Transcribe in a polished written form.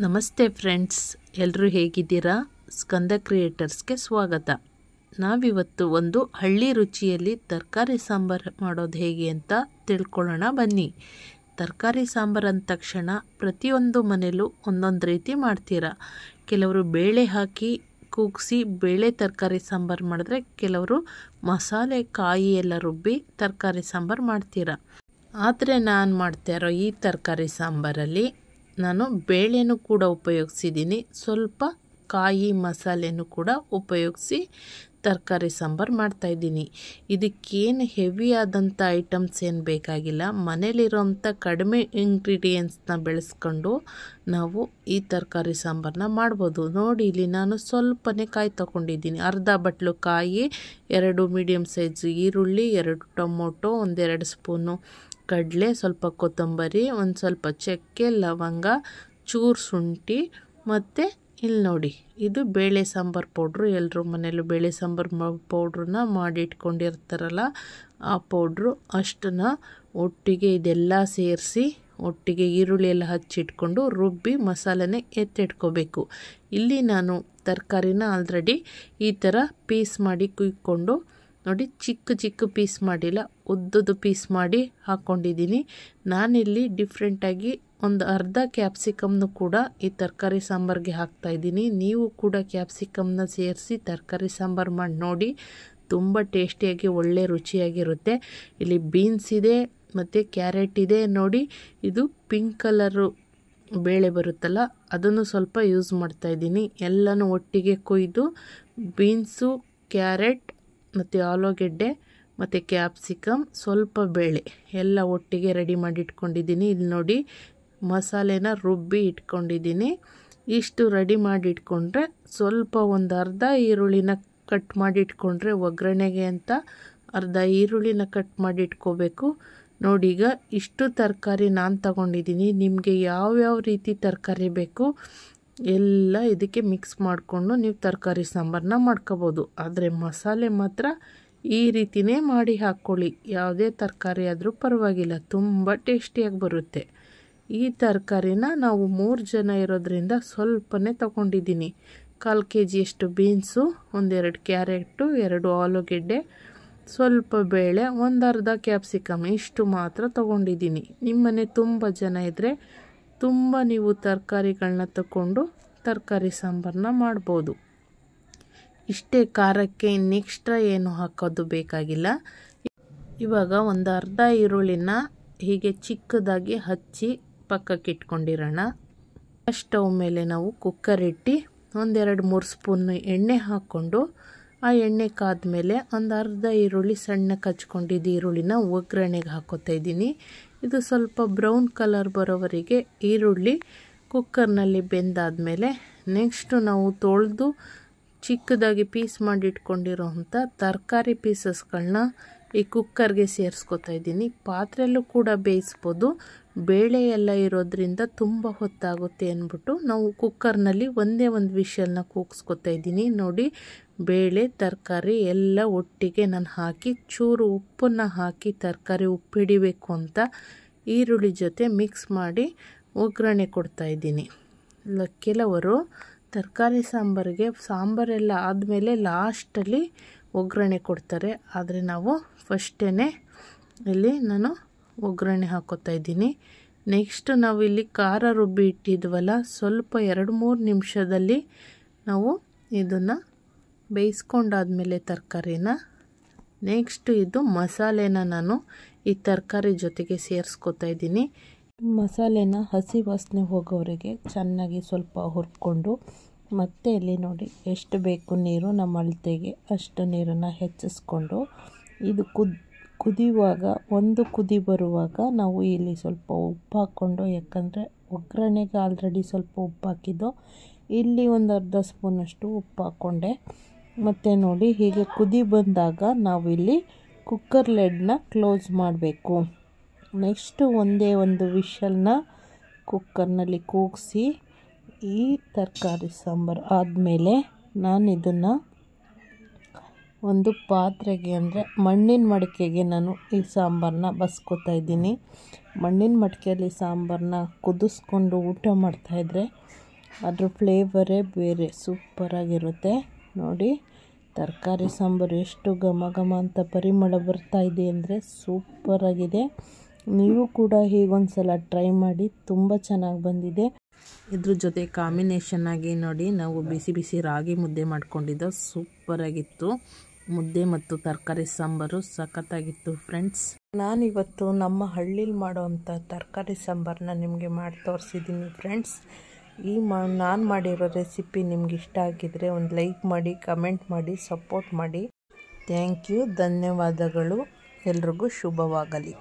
ನಮಸ್ತೆ ಫ್ರೆಂಡ್ಸ್, ಎಲ್ಲರೂ ಹೇಗಿದ್ದೀರಾ? ಸ್ಕಂದ ಕ್ರಿಯೇಟರ್ಸ್ಗೆ ಸ್ವಾಗತ. ನಾವಿವತ್ತು ಒಂದು ಹಳ್ಳಿ ರುಚಿಯಲ್ಲಿ ತರಕಾರಿ ಸಾಂಬಾರು ಮಾಡೋದು ಹೇಗೆ ಅಂತ ತಿಳ್ಕೊಳ್ಳೋಣ ಬನ್ನಿ. ತರಕಾರಿ ಸಾಂಬಾರು ಅಂದ ತಕ್ಷಣ ಪ್ರತಿಯೊಂದು ಮನೆಯಲ್ಲೂ ಒಂದೊಂದು ರೀತಿ ಮಾಡ್ತೀರಾ. ಕೆಲವರು ಬೇಳೆ ಹಾಕಿ ಕೂಗಿಸಿ ಬೇಳೆ ತರಕಾರಿ ಸಾಂಬಾರು ಮಾಡಿದ್ರೆ, ಕೆಲವರು ಮಸಾಲೆ ಕಾಯಿ ಎಲ್ಲ ರುಬ್ಬಿ ತರಕಾರಿ ಸಾಂಬಾರು ಮಾಡ್ತೀರಾ. ಆದರೆ ನಾನು ಮಾಡ್ತಾ ಇರೋ ಈ ತರಕಾರಿ ಸಾಂಬಾರಲ್ಲಿ ನಾನು ಬೇಳೆನೂ ಕೂಡ ಉಪಯೋಗಿಸಿದ್ದೀನಿ, ಸ್ವಲ್ಪ ಕಾಯಿ ಮಸಾಲೆನೂ ಕೂಡ ಉಪಯೋಗಿಸಿ ತರಕಾರಿ ಸಾಂಬಾರು ಮಾಡ್ತಾಯಿದ್ದೀನಿ. ಇದಕ್ಕೇನು ಹೆವಿ ಆದಂಥ ಐಟಮ್ಸ್ ಏನು ಬೇಕಾಗಿಲ್ಲ. ಮನೇಲಿರೋಂಥ ಕಡಿಮೆ ಇಂಗ್ರೀಡಿಯೆಂಟ್ಸ್ನ ಬೆಳೆಸ್ಕೊಂಡು ನಾವು ಈ ತರಕಾರಿ ಸಾಂಬಾರನ್ನ ಮಾಡ್ಬೋದು. ನೋಡಿ, ಇಲ್ಲಿ ನಾನು ಸ್ವಲ್ಪನೇ ಕಾಯಿ ತೊಗೊಂಡಿದ್ದೀನಿ. ಅರ್ಧ ಬಟ್ಲು ಕಾಯಿ, 2 ಮೀಡಿಯಮ್ ಸೈಜ್ ಈರುಳ್ಳಿ, 2 ಟೊಮೊಟೊ, 1-2 ಸ್ಪೂನು ಕಡಲೆ, ಸ್ವಲ್ಪ ಕೊತ್ತಂಬರಿ, ಒಂದು ಸ್ವಲ್ಪ ಚಕ್ಕೆ, ಲವಂಗ, ಚೂರು ಶುಂಠಿ, ಮತ್ತು ಇಲ್ಲಿ ನೋಡಿ, ಇದು ಬೇಳೆ ಸಾಂಬಾರು ಪೌಡ್ರು. ಎಲ್ಲರೂ ಮನೇಲೂ ಬೇಳೆ ಸಾಂಬಾರು ಪೌಡ್ರನ್ನ ಮಾಡಿಟ್ಕೊಂಡಿರ್ತಾರಲ್ಲ, ಆ ಪೌಡ್ರು ಅಷ್ಟನ್ನು ಒಟ್ಟಿಗೆ ಇದೆಲ್ಲ ಸೇರಿಸಿ ಒಟ್ಟಿಗೆ ಈರುಳ್ಳಿ ಎಲ್ಲ ಹಚ್ಚಿಟ್ಕೊಂಡು ರುಬ್ಬಿ ಮಸಾಲೆನೇ ಎತ್ತಿಟ್ಕೋಬೇಕು. ಇಲ್ಲಿ ನಾನು ತರಕಾರಿನ ಆಲ್ರೆಡಿ ಈ ಥರ ಪೀಸ್ ಮಾಡಿ ಕುಯ್ಕೊಂಡು ನೋಡಿ, ಚಿಕ್ಕ ಚಿಕ್ಕ ಪೀಸ್ ಮಾಡಿಲ್ಲ, ಉದ್ದದ್ದು ಪೀಸ್ ಮಾಡಿ ಹಾಕ್ಕೊಂಡಿದ್ದೀನಿ. ನಾನಿಲ್ಲಿ ಡಿಫ್ರೆಂಟಾಗಿ ಒಂದು ಅರ್ಧ ಕ್ಯಾಪ್ಸಿಕಮ್ನು ಕೂಡ ಈ ತರಕಾರಿ ಸಾಂಬಾರಿಗೆ ಹಾಕ್ತಾಯಿದ್ದೀನಿ. ನೀವು ಕೂಡ ಕ್ಯಾಪ್ಸಿಕಮ್ನ ಸೇರಿಸಿ ತರಕಾರಿ ಸಾಂಬಾರು ಮಾಡಿ ನೋಡಿ, ತುಂಬ ಟೇಸ್ಟಿಯಾಗಿ ಒಳ್ಳೆ ರುಚಿಯಾಗಿರುತ್ತೆ. ಇಲ್ಲಿ ಬೀನ್ಸ್ ಇದೆ ಮತ್ತು ಕ್ಯಾರೆಟ್ ಇದೆ. ನೋಡಿ, ಇದು ಪಿಂಕ್ ಕಲರು ಬೇಳೆ ಬರುತ್ತಲ್ಲ, ಅದನ್ನು ಸ್ವಲ್ಪ ಯೂಸ್ ಮಾಡ್ತಾಯಿದ್ದೀನಿ. ಎಲ್ಲನೂ ಒಟ್ಟಿಗೆ ಕೊಯ್ದು ಬೀನ್ಸು, ಕ್ಯಾರೆಟ್ ಮತ್ತು ಆಲೂಗೆಡ್ಡೆ ಮತ್ತು ಕ್ಯಾಪ್ಸಿಕಮ್, ಸ್ವಲ್ಪ ಬೇಳೆ ಎಲ್ಲ ಒಟ್ಟಿಗೆ ರೆಡಿ ಮಾಡಿ ಇಟ್ಕೊಂಡಿದ್ದೀನಿ. ಇಲ್ಲಿ ನೋಡಿ, ಮಸಾಲೆನ ರುಬ್ಬಿ ಇಟ್ಕೊಂಡಿದ್ದೀನಿ. ಇಷ್ಟು ರೆಡಿ ಮಾಡಿ ಇಟ್ಕೊಂಡ್ರೆ ಸ್ವಲ್ಪ ಒಂದು ಅರ್ಧ ಈರುಳ್ಳಿನ ಕಟ್ ಮಾಡಿ ಇಟ್ಕೊಂಡ್ರೆ ಒಗ್ಗರಣೆಗೆ ಅಂತ ಅರ್ಧ ಈರುಳ್ಳಿನ ಕಟ್ ಮಾಡಿ ಇಟ್ಕೋಬೇಕು. ನೋಡಿ, ಈಗ ಇಷ್ಟು ತರಕಾರಿ ನಾನು ತಗೊಂಡಿದ್ದೀನಿ. ನಿಮಗೆ ಯಾವ್ಯಾವ ರೀತಿ ತರಕಾರಿ ಬೇಕು ಎಲ್ಲ ಇದಕ್ಕೆ ಮಿಕ್ಸ್ ಮಾಡಿಕೊಂಡು ನೀವು ತರಕಾರಿ ಸಾಂಬಾರನ್ನ ಮಾಡ್ಕೋಬೋದು. ಆದರೆ ಮಸಾಲೆ ಮಾತ್ರ ಈ ರೀತಿಯೇ ಮಾಡಿ ಹಾಕ್ಕೊಳ್ಳಿ. ಯಾವುದೇ ತರಕಾರಿ ಆದರೂ ಪರವಾಗಿಲ್ಲ, ತುಂಬ ಟೇಸ್ಟಿಯಾಗಿ ಬರುತ್ತೆ. ಈ ತರಕಾರಿನ ನಾವು 3 ಜನ ಇರೋದ್ರಿಂದ ಸ್ವಲ್ಪನೇ ತೊಗೊಂಡಿದ್ದೀನಿ. 1/4 kg ಬೀನ್ಸು, 1-2 ಕ್ಯಾರೆಟು, 2 ಆಲೂಗೆಡ್ಡೆ, ಸ್ವಲ್ಪ ಬೇಳೆ, ಒಂದು ಅರ್ಧ ಕ್ಯಾಪ್ಸಿಕಮ್, ಇಷ್ಟು ಮಾತ್ರ ತೊಗೊಂಡಿದ್ದೀನಿ. ನಿಮ್ಮನೆ ತುಂಬ ಜನ ಇದ್ದರೆ ತುಂಬ ನೀವು ತರಕಾರಿಗಳನ್ನ ತಗೊಂಡು ತರಕಾರಿ ಸಾಂಬಾರನ್ನ ಮಾಡ್ಬೋದು. ಇಷ್ಟೇ, ಖಾರಕ್ಕೆ ಇನ್ನು ಎಕ್ಸ್ಟ್ರಾ ಏನು ಹಾಕೋದು ಬೇಕಾಗಿಲ್ಲ. ಇವಾಗ ಒಂದು ಅರ್ಧ ಈರುಳ್ಳಿನ ಹೀಗೆ ಚಿಕ್ಕದಾಗಿ ಹಚ್ಚಿ ಪಕ್ಕಕ್ಕೆ ಇಟ್ಕೊಂಡಿರೋಣ. ಸ್ಟವ್ ಮೇಲೆ ನಾವು ಕುಕ್ಕರ್ ಇಟ್ಟು 1-2-3 ಸ್ಪೂನ್ ಎಣ್ಣೆ ಹಾಕ್ಕೊಂಡು, ಆ ಎಣ್ಣೆ ಕಾದ್ಮೇಲೆ ಒಂದು ಅರ್ಧ ಈರುಳ್ಳಿ ಸಣ್ಣಕ್ಕೆ ಹಚ್ಕೊಂಡಿದ್ದು ಈರುಳ್ಳಿನ ಒಗ್ಗರಣೆಗೆ ಹಾಕೋತಾ ಇದ್ದೀನಿ. ಇದು ಸ್ವಲ್ಪ ಬ್ರೌನ್ ಕಲರ್ ಬರೋವರೆಗೆ ಈರುಳ್ಳಿ ಕುಕ್ಕರ್ನಲ್ಲಿ ಬೆಂದಾದಮೇಲೆ ನೆಕ್ಸ್ಟು ನಾವು ತೊಳೆದು ಚಿಕ್ಕದಾಗಿ ಪೀಸ್ ಮಾಡಿ ಇಟ್ಕೊಂಡಿರೋಂಥ ತರಕಾರಿ ಪೀಸಸ್ಗಳನ್ನ ಈ ಕುಕ್ಕರ್ಗೆ ಸೇರಿಸ್ಕೊತಾ ಇದ್ದೀನಿ. ಪಾತ್ರೆಯಲ್ಲೂ ಕೂಡ ಬೇಯಿಸ್ಬೋದು. ಬೇಳೆ ಎಲ್ಲ ಇರೋದ್ರಿಂದ ತುಂಬ ಹೊತ್ತಾಗುತ್ತೆ ಅಂದ್ಬಿಟ್ಟು ನಾವು ಕುಕ್ಕರ್ನಲ್ಲಿ ಒಂದೇ ಒಂದು ವಿಷಲ್ನ ಕೂಗಿಸ್ಕೊತಾ ಇದ್ದೀನಿ. ನೋಡಿ, ಬೇಳೆ ತರಕಾರಿ ಎಲ್ಲ ಒಟ್ಟಿಗೆ ನಾನು ಹಾಕಿ ಚೂರು ಉಪ್ಪನ್ನು ಹಾಕಿ ತರಕಾರಿ ಉಪ್ಪು ಹಿಡಿಬೇಕು ಅಂತ ಈರುಳ್ಳಿ ಜೊತೆ ಮಿಕ್ಸ್ ಮಾಡಿ ಒಗ್ಗರಣೆ ಕೊಡ್ತಾಯಿದ್ದೀನಿ. ಕೆಲವರು ತರಕಾರಿ ಸಾಂಬಾರಿಗೆ ಸಾಂಬಾರೆಲ್ಲ ಆದಮೇಲೆ ಲಾಸ್ಟಲ್ಲಿ ಒಗ್ಗರಣೆ ಕೊಡ್ತಾರೆ. ಆದರೆ ನಾವು ಫಸ್ಟೇ ಇಲ್ಲಿ ನಾನು ಒಗ್ಗರಣೆ ಹಾಕೋತಾ ಇದ್ದೀನಿ. ನೆಕ್ಸ್ಟ್ ನಾವು ಇಲ್ಲಿ ಖಾರ ರುಬ್ಬಿ ಇಟ್ಟಿದ್ವಲ್ಲ, ಸ್ವಲ್ಪ 2-3 ನಿಮಿಷದಲ್ಲಿ ನಾವು ಇದನ್ನು ಬೇಯಿಸ್ಕೊಂಡಾದ್ಮೇಲೆ ತರಕಾರಿನ ನೆಕ್ಸ್ಟ್ ಇದು ಮಸಾಲೆನ ನಾನು ಈ ತರಕಾರಿ ಜೊತೆಗೆ ಸೇರಿಸ್ಕೊತಾ ಇದ್ದೀನಿ. ಮಸಾಲೆನ ಹಸಿ ವಾಸನೆ ಹೋಗೋವರೆಗೆ ಚೆನ್ನಾಗಿ ಸ್ವಲ್ಪ ಹುರ್ಕೊಂಡು, ಮತ್ತೆ ಇಲ್ಲಿ ನೋಡಿ ಎಷ್ಟು ಬೇಕು ನೀರು, ನಮ್ಮ ಅಳತೆಗೆ ಅಷ್ಟು ನೀರನ್ನು ಹೆಚ್ಚಿಸ್ಕೊಂಡು ಇದು ಕುದಿಯುವಾಗ, ಒಂದು ಕುದಿ ಬರುವಾಗ ನಾವು ಇಲ್ಲಿ ಸ್ವಲ್ಪ ಉಪ್ಪು ಹಾಕ್ಕೊಂಡು, ಯಾಕಂದರೆ ಒಗ್ಗರಣೆಗೆ ಆಲ್ರೆಡಿ ಸ್ವಲ್ಪ ಉಪ್ಪು ಹಾಕಿದ್ದು, ಇಲ್ಲಿ ಒಂದು ಅರ್ಧ ಸ್ಪೂನಷ್ಟು ಉಪ್ಪು ಹಾಕ್ಕೊಂಡೆ. ಮತ್ತು ನೋಡಿ, ಹೀಗೆ ಕುದಿ ಬಂದಾಗ ನಾವು ಇಲ್ಲಿ ಕುಕ್ಕರ್ ಲಿಡ್ನ ಕ್ಲೋಸ್ ಮಾಡಬೇಕು. ನೆಕ್ಸ್ಟು ಒಂದೇ ಒಂದು ವಿಷಲ್ನ ಕುಕ್ಕರ್ನಲ್ಲಿ ಕೂಗಿಸಿ ಈ ತರಕಾರಿ ಸಾಂಬಾರು ಆದಮೇಲೆ ನಾನು ಇದನ್ನು ಒಂದು ಪಾತ್ರೆಗೆ, ಅಂದರೆ ಮಣ್ಣಿನ ಮಡಿಕೆಗೆ ನಾನು ಈ ಸಾಂಬಾರನ್ನ ಬಸ್ಕೊತಾ ಇದ್ದೀನಿ. ಮಣ್ಣಿನ ಮಡಿಕೆಯಲ್ಲಿ ಸಾಂಬಾರನ್ನ ಕುದಿಸ್ಕೊಂಡು ಊಟ ಮಾಡ್ತಾಯಿದ್ರೆ ಅದ್ರ ಫ್ಲೇವರೇ ಬೇರೆ, ಸೂಪರಾಗಿರುತ್ತೆ ನೋಡಿ. ತರಕಾರಿ ಸಾಂಬಾರು ಎಷ್ಟು ಘಮ ಘಮ ಅಂತ ಪರಿಮಳ ಬರ್ತಾ ಇದೆ ಅಂದರೆ ಸೂಪರಾಗಿದೆ. ನೀವು ಕೂಡ ಹೀಗೊಂದು ಸಲ ಟ್ರೈ ಮಾಡಿ, ತುಂಬ ಚೆನ್ನಾಗಿ ಬಂದಿದೆ. ಇದ್ರ ಜೊತೆ ಕಾಂಬಿನೇಷನ್ ಆಗಿ ನೋಡಿ, ನಾವು ಬಿಸಿ ಬಿಸಿ ರಾಗಿ ಮುದ್ದೆ ಮಾಡ್ಕೊಂಡಿದ್ದೋ, ಸೂಪರಾಗಿತ್ತು. ಮುದ್ದೆ ಮತ್ತು ತರಕಾರಿ ಸಾಂಬಾರು ಸಖತ್ತಾಗಿತ್ತು ಫ್ರೆಂಡ್ಸ್. ನಾನಿವತ್ತು ನಮ್ಮ ಹಳ್ಳಿಲಿ ಮಾಡೋವಂಥ ತರಕಾರಿ ಸಾಂಬಾರನ್ನ ನಿಮಗೆ ಮಾಡಿ ತೋರಿಸಿದ್ದೀನಿ ಫ್ರೆಂಡ್ಸ್. ನಾನು ಮಾಡಿರೋ ರೆಸಿಪಿ ನಿಮ್ಗೆ ಇಷ್ಟ ಆಗಿದ್ರೆ ಒಂದು ಲೈಕ್ ಮಾಡಿ, ಕಮೆಂಟ್ ಮಾಡಿ, ಸಪೋರ್ಟ್ ಮಾಡಿ. ಥ್ಯಾಂಕ್ ಯು, ಧನ್ಯವಾದಗಳು. ಎಲ್ರಿಗೂ ಶುಭವಾಗಲಿ.